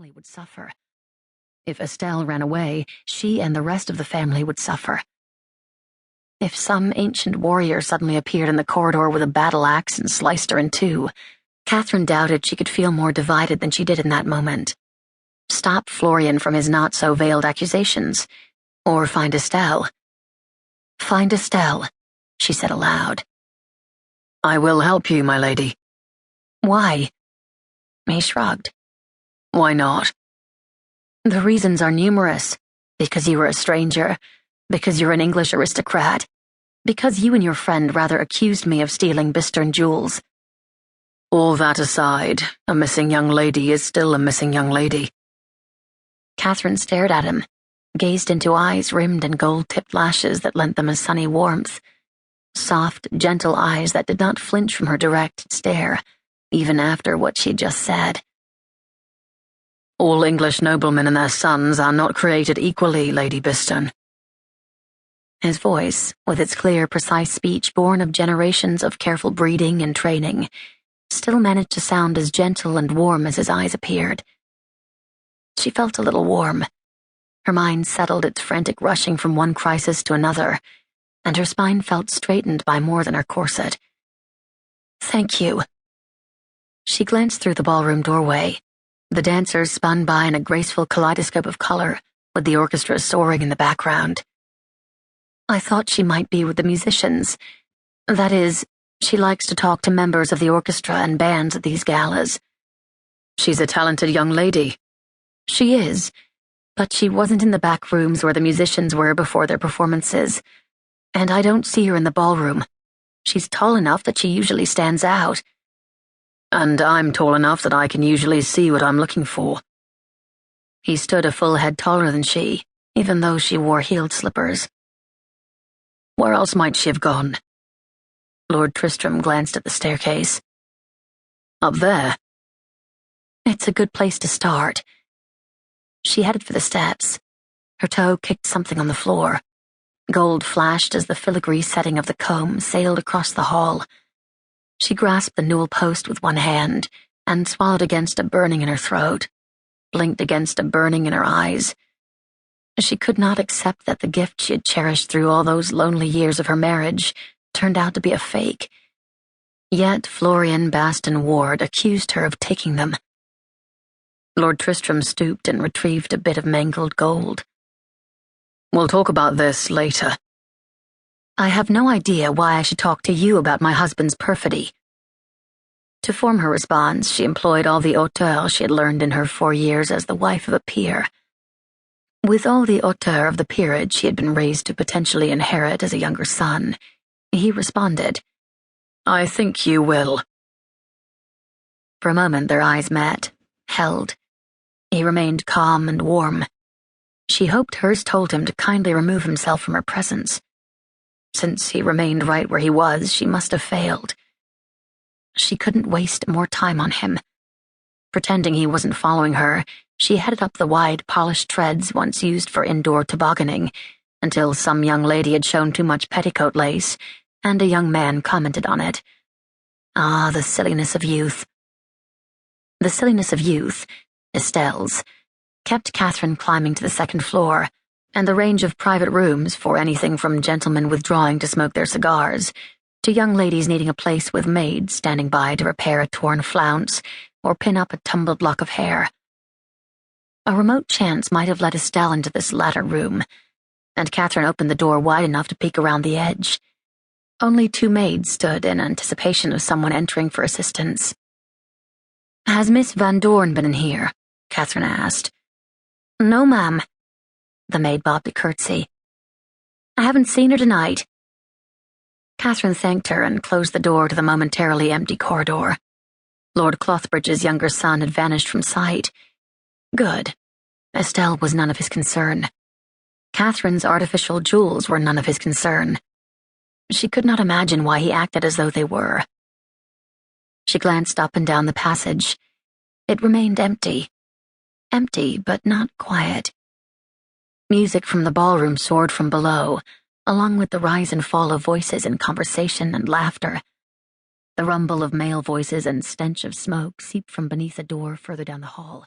family would suffer. If Estelle ran away, she and the rest of the family would suffer. If some ancient warrior suddenly appeared in the corridor with a battle axe and sliced her in two, Catherine doubted she could feel more divided than she did in that moment. Stop Florian from his not-so-veiled accusations, or find Estelle. "Find Estelle," she said aloud. "I will help you, my lady." "Why?" He shrugged. "Why not?" "The reasons are numerous. Because you were a stranger, because you're an English aristocrat, because you and your friend rather accused me of stealing Bisterne jewels." "All that aside, a missing young lady is still a missing young lady." Catherine stared at him, gazed into eyes rimmed in gold-tipped lashes that lent them a sunny warmth. Soft, gentle eyes that did not flinch from her direct stare, even after what she'd just said. "All English noblemen and their sons are not created equally, Lady Bisterne." His voice, with its clear, precise speech born of generations of careful breeding and training, still managed to sound as gentle and warm as his eyes appeared. She felt a little warm. Her mind settled its frantic rushing from one crisis to another, and her spine felt straightened by more than her corset. "Thank you." She glanced through the ballroom doorway. The dancers spun by in a graceful kaleidoscope of color, with the orchestra soaring in the background. "I thought she might be with the musicians. That is, she likes to talk to members of the orchestra and bands at these galas." "She's a talented young lady." "She is, but she wasn't in the back rooms where the musicians were before their performances, and I don't see her in the ballroom. She's tall enough that she usually stands out." "And I'm tall enough that I can usually see what I'm looking for." He stood a full head taller than she, even though she wore heeled slippers. "Where else might she have gone?" Lord Tristram glanced at the staircase. "Up there." "It's a good place to start." She headed for the steps. Her toe kicked something on the floor. Gold flashed as the filigree setting of the comb sailed across the hall. She grasped the newel post with one hand and swallowed against a burning in her throat, blinked against a burning in her eyes. She could not accept that the gift she had cherished through all those lonely years of her marriage turned out to be a fake. Yet Florian Baston Ward accused her of taking them. Lord Tristram stooped and retrieved a bit of mangled gold. "We'll talk about this later." "I have no idea why I should talk to you about my husband's perfidy." To form her response, she employed all the hauteur she had learned in her 4 years as the wife of a peer. With all the hauteur of the peerage she had been raised to potentially inherit as a younger son, he responded, "I think you will." For a moment their eyes met, held. He remained calm and warm. She hoped hers told him to kindly remove himself from her presence. Since he remained right where he was, she must have failed. She couldn't waste more time on him. Pretending he wasn't following her, she headed up the wide, polished treads once used for indoor tobogganing, until some young lady had shown too much petticoat lace, and a young man commented on it. Ah, the silliness of youth. The silliness of youth, Estelle's, kept Catherine climbing to the second floor, and the range of private rooms for anything from gentlemen withdrawing to smoke their cigars, to young ladies needing a place with maids standing by to repair a torn flounce or pin up a tumbled lock of hair. A remote chance might have led Estelle into this latter room, and Catherine opened the door wide enough to peek around the edge. Only 2 maids stood in anticipation of someone entering for assistance. "Has Miss Van Dorn been in here?" Catherine asked. "No, ma'am." The maid bobbed a curtsy. "I haven't seen her tonight." Catherine thanked her and closed the door to the momentarily empty corridor. Lord Clothbridge's younger son had vanished from sight. Good. Estelle was none of his concern. Catherine's artificial jewels were none of his concern. She could not imagine why he acted as though they were. She glanced up and down the passage. It remained empty. Empty, but not quiet. Music from the ballroom soared from below, along with the rise and fall of voices in conversation and laughter. The rumble of male voices and stench of smoke seeped from beneath a door further down the hall.